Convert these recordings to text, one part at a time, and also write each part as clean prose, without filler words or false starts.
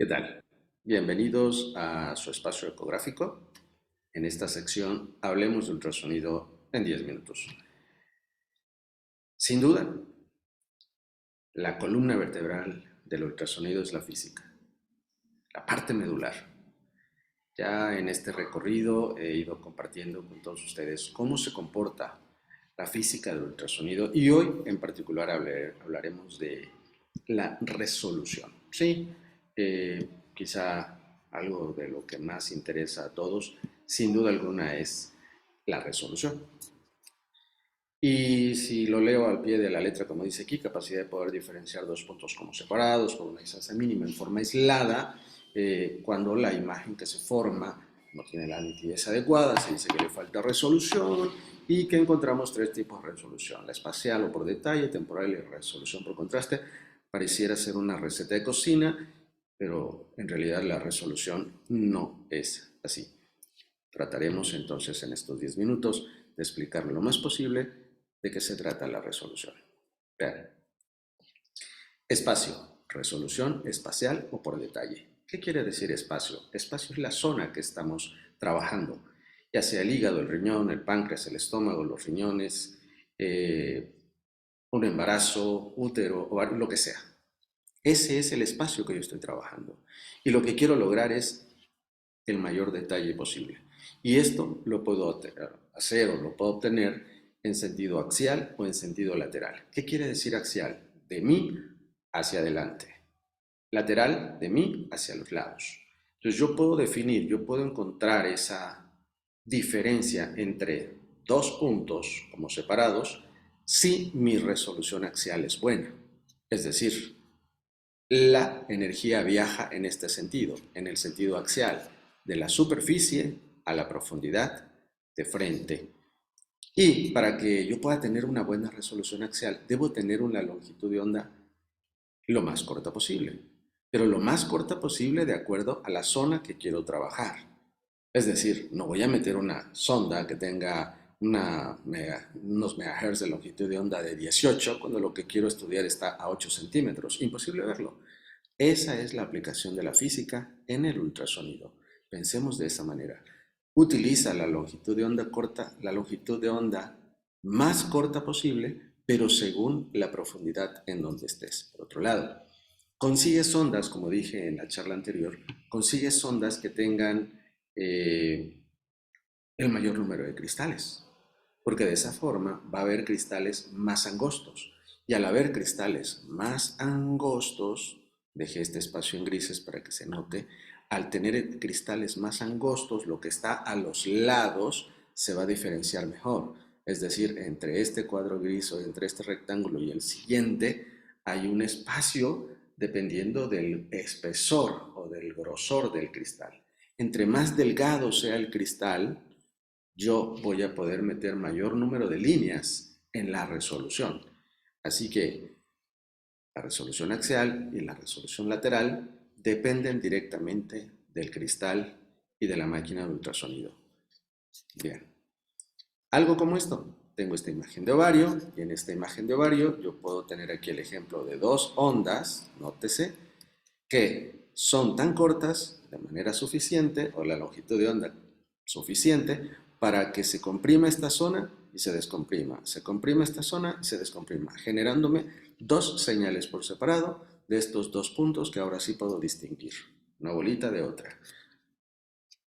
¿Qué tal? Bienvenidos a su espacio ecográfico. En esta sección hablemos de ultrasonido en 10 minutos. Sin duda, la columna vertebral del ultrasonido es la física, la parte medular. Ya en este recorrido he ido compartiendo con todos ustedes cómo se comporta la física del ultrasonido y hoy en particular hablaremos de la resolución. Sí, quizá algo de lo que más interesa a todos, sin duda alguna, es la resolución. Y si lo leo al pie de la letra, como dice aquí, capacidad de poder diferenciar dos puntos como separados por una distancia mínima en forma aislada, cuando la imagen que se forma no tiene la nitidez adecuada, se dice que le falta resolución y que encontramos tres tipos de resolución: la espacial o por detalle, temporal y resolución por contraste. Pareciera ser una receta de cocina, pero en realidad la resolución no es así. Trataremos entonces en estos 10 minutos de explicar lo más posible de qué se trata la resolución. Vean, espacio, resolución espacial o por detalle. ¿Qué quiere decir espacio? Espacio es la zona que estamos trabajando, ya sea el hígado, el riñón, el páncreas, el estómago, los riñones, eh, un embarazo, útero o lo que sea. Ese es el espacio que yo estoy trabajando. Y lo que quiero lograr es el mayor detalle posible. Y esto lo puedo hacer o lo puedo obtener en sentido axial o en sentido lateral. ¿Qué quiere decir axial? De mí hacia adelante. Lateral, de mí hacia los lados. Entonces yo puedo definir, yo puedo encontrar esa diferencia entre dos puntos como separados si mi resolución axial es buena. Es decir, la energía viaja en este sentido, en el sentido axial, de la superficie a la profundidad de frente. Y para que yo pueda tener una buena resolución axial, debo tener una longitud de onda lo más corta posible, pero lo más corta posible de acuerdo a la zona que quiero trabajar. Es decir, no voy a meter una sonda que tenga unos megahertz de longitud de onda de 18 cuando lo que quiero estudiar está a 8 centímetros. Imposible verlo. Esa es la aplicación de la física en el ultrasonido. Pensemos de esa manera. Utiliza la longitud de onda corta, la longitud de onda más corta posible, pero según la profundidad en donde estés. Por otro lado, consigue sondas, como dije en la charla anterior, consigue sondas que tengan el mayor número de cristales, porque de esa forma va a haber cristales más angostos. Y al haber cristales más angostos, dejé este espacio en grises para que se note, al tener cristales más angostos, lo que está a los lados se va a diferenciar mejor. Es decir, entre este cuadro gris o entre este rectángulo y el siguiente hay un espacio dependiendo del espesor o del grosor del cristal. Entre más delgado sea el cristal, yo voy a poder meter mayor número de líneas en la resolución. Así que la resolución axial y la resolución lateral dependen directamente del cristal y de la máquina de ultrasonido. Bien, algo como esto. Tengo esta imagen de ovario y en esta imagen de ovario yo puedo tener aquí el ejemplo de dos ondas, nótese, que son tan cortas de manera suficiente, o la longitud de onda suficiente, para que se comprima esta zona y se descomprima, se comprima esta zona y se descomprima, generándome dos señales por separado de estos dos puntos que ahora sí puedo distinguir, una bolita de otra.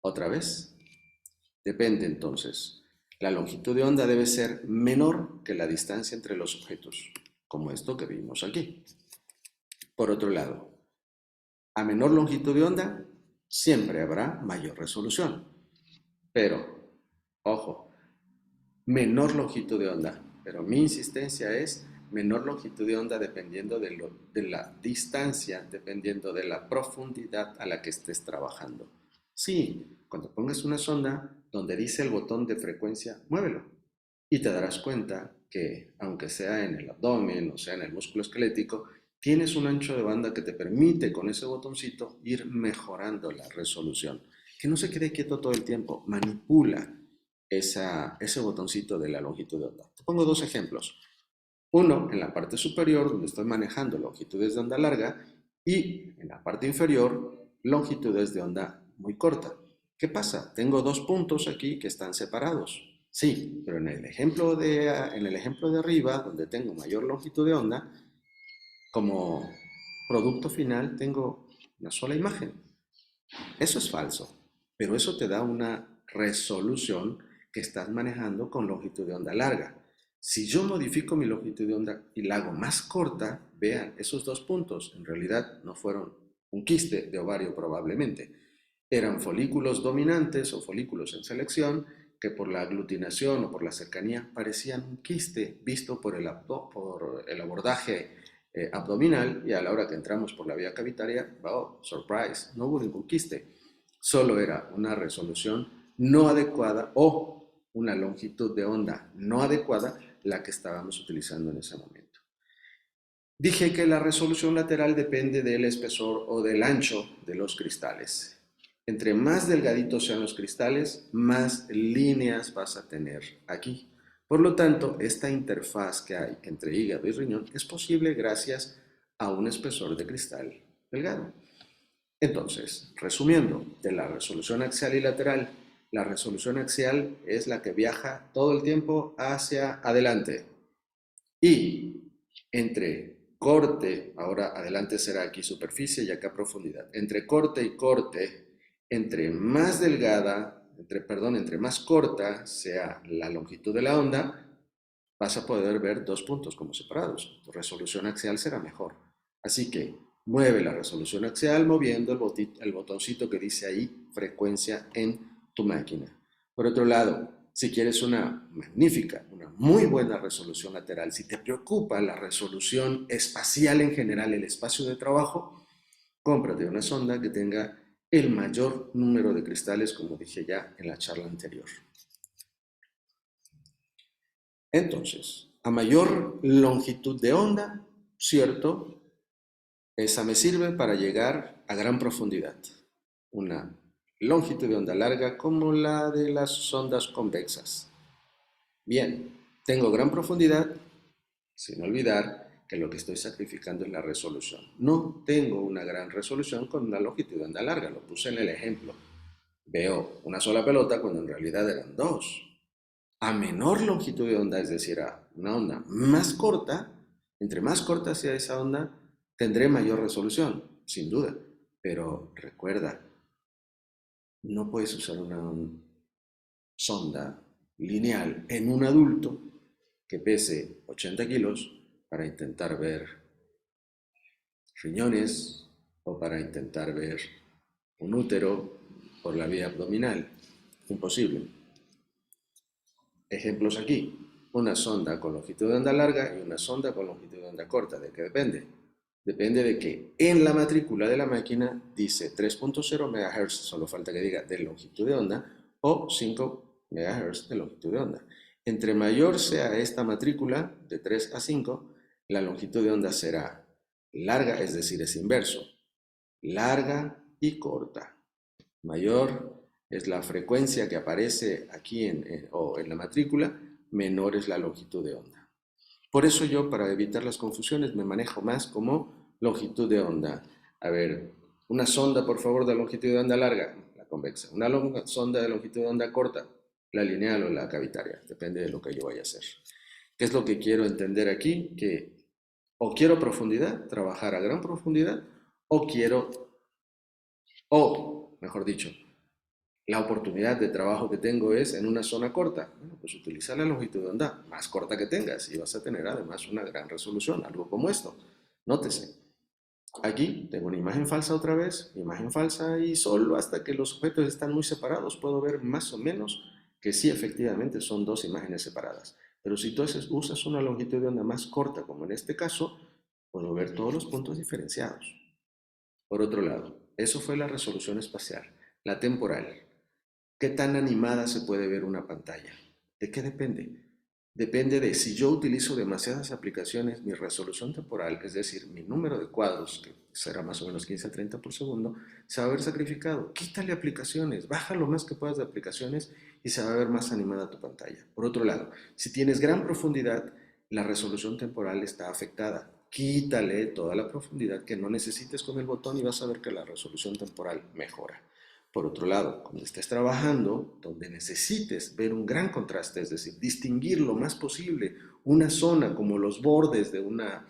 Otra vez, depende entonces. La longitud de onda debe ser menor que la distancia entre los objetos, como esto que vimos aquí. Por otro lado, a menor longitud de onda, siempre habrá mayor resolución. Pero, ojo, menor longitud de onda. Pero mi insistencia es menor longitud de onda dependiendo de la distancia, dependiendo de la profundidad a la que estés trabajando. Sí, cuando pongas una sonda donde dice el botón de frecuencia, muévelo. Y te darás cuenta que, aunque sea en el abdomen o sea en el músculo esquelético, tienes un ancho de banda que te permite con ese botoncito ir mejorando la resolución. Que no se quede quieto todo el tiempo, manipula ese botoncito de la longitud de onda. Te pongo dos ejemplos. Uno en la parte superior, donde estoy manejando longitudes de onda larga, y en la parte inferior, longitudes de onda muy corta. ¿Qué pasa? Tengo dos puntos aquí que están separados. Sí, pero en el ejemplo de arriba, donde tengo mayor longitud de onda, como producto final tengo una sola imagen. Eso es falso, pero eso te da una resolución que estás manejando con longitud de onda larga. Si yo modifico mi longitud de onda y la hago más corta, vean, esos dos puntos en realidad no fueron un quiste de ovario probablemente. Eran folículos dominantes o folículos en selección que por la aglutinación o por la cercanía parecían un quiste visto por el abordaje abdominal, y a la hora que entramos por la vía cavitaria, oh, surprise, no hubo ningún quiste. Solo era una resolución no adecuada o una longitud de onda no adecuada la que estábamos utilizando en ese momento. Dije que la resolución lateral depende del espesor o del ancho de los cristales. Entre más delgaditos sean los cristales, más líneas vas a tener aquí. Por lo tanto, esta interfaz que hay entre hígado y riñón es posible gracias a un espesor de cristal delgado. Entonces, resumiendo, de la resolución axial y lateral, la resolución axial es la que viaja todo el tiempo hacia adelante. Y entre corte, ahora adelante será aquí superficie y acá profundidad, entre corte y corte, entre más delgada, entre más corta sea la longitud de la onda, vas a poder ver dos puntos como separados. Tu resolución axial será mejor. Así que mueve la resolución axial moviendo el botoncito que dice ahí frecuencia en tu máquina. Por otro lado, si quieres una magnífica, una muy buena resolución lateral, si te preocupa la resolución espacial en general, el espacio de trabajo, cómprate una sonda que tenga el mayor número de cristales, como dije ya en la charla anterior. Entonces, a mayor longitud de onda, cierto, esa me sirve para llegar a gran profundidad. Una longitud de onda larga como la de las sondas convexas. Bien, tengo gran profundidad, sin olvidar que lo que estoy sacrificando es la resolución. No tengo una gran resolución con una longitud de onda larga, lo puse en el ejemplo. Veo una sola pelota cuando en realidad eran dos. A menor longitud de onda, es decir, a una onda más corta, entre más corta sea esa onda, tendré mayor resolución, sin duda. Pero recuerda, no puedes usar una sonda lineal en un adulto que pese 80 kilos para intentar ver riñones o para intentar ver un útero por la vía abdominal. Imposible. Ejemplos aquí. Una sonda con longitud de onda larga y una sonda con longitud de onda corta. ¿De qué depende? Depende de que en la matrícula de la máquina dice 3.0 MHz, solo falta que diga de longitud de onda, o 5 MHz de longitud de onda. Entre mayor sea esta matrícula, de 3 a 5, la longitud de onda será larga, es decir, es inverso, larga y corta. Mayor es la frecuencia que aparece aquí o en la matrícula, menor es la longitud de onda. Por eso yo, para evitar las confusiones, me manejo más como longitud de onda. A ver, una sonda, por favor, de longitud de onda larga, la convexa. Una sonda de longitud de onda corta, la lineal o la cavitaria, depende de lo que yo vaya a hacer. ¿Qué es lo que quiero entender aquí? Que o quiero profundidad, trabajar a gran profundidad, o mejor dicho, la oportunidad de trabajo que tengo es en una zona corta. Bueno, pues utiliza la longitud de onda más corta que tengas y vas a tener además una gran resolución, algo como esto. Nótese, aquí tengo una imagen falsa otra vez, imagen falsa, y solo hasta que los objetos están muy separados puedo ver más o menos que sí, efectivamente son dos imágenes separadas. Pero si tú usas una longitud de onda más corta, como en este caso, puedo ver todos los puntos diferenciados. Por otro lado, eso fue la resolución espacial. La temporal. ¿Qué tan animada se puede ver una pantalla? ¿De qué depende? Depende de si yo utilizo demasiadas aplicaciones, mi resolución temporal, es decir, mi número de cuadros, que será más o menos 15 a 30 por segundo, se va a ver sacrificado. Quítale aplicaciones, baja lo más que puedas de aplicaciones y se va a ver más animada tu pantalla. Por otro lado, si tienes gran profundidad, la resolución temporal está afectada. quítale toda la profundidad que no necesites con el botón y vas a ver que la resolución temporal mejora. Por otro lado, cuando estés trabajando, donde necesites ver un gran contraste, es decir, distinguir lo más posible una zona como los bordes de una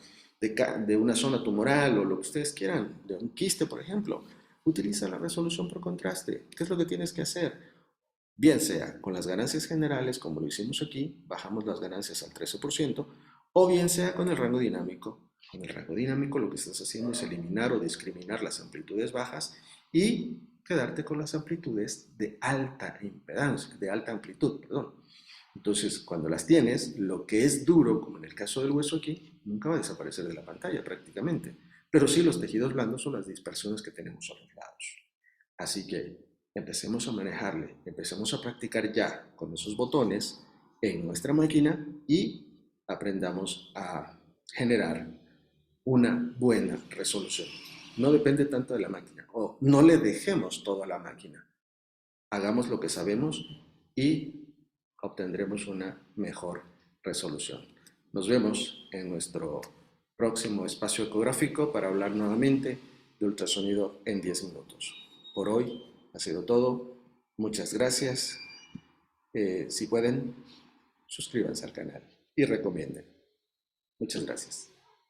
zona tumoral o lo que ustedes quieran, de un quiste, por ejemplo, utiliza la resolución por contraste. ¿Qué es lo que tienes que hacer? Bien sea con las ganancias generales, como lo hicimos aquí, bajamos las ganancias al 13%, o bien sea con el rango dinámico. Con el rango dinámico lo que estás haciendo es eliminar o discriminar las amplitudes bajas y quedarte con las amplitudes de alta impedancia, de alta amplitud, perdón. Entonces, cuando las tienes, lo que es duro, como en el caso del hueso aquí, nunca va a desaparecer de la pantalla prácticamente. Pero sí los tejidos blandos son las dispersiones que tenemos a los lados. Así que empecemos a manejarle, empecemos a practicar ya con esos botones en nuestra máquina y aprendamos a generar una buena resolución. No depende tanto de la máquina, o no le dejemos todo a la máquina. Hagamos lo que sabemos y obtendremos una mejor resolución. Nos vemos en nuestro próximo espacio ecográfico para hablar nuevamente de ultrasonido en 10 minutos. Por hoy ha sido todo. Muchas gracias. Si pueden, suscríbanse al canal y recomienden. Muchas gracias.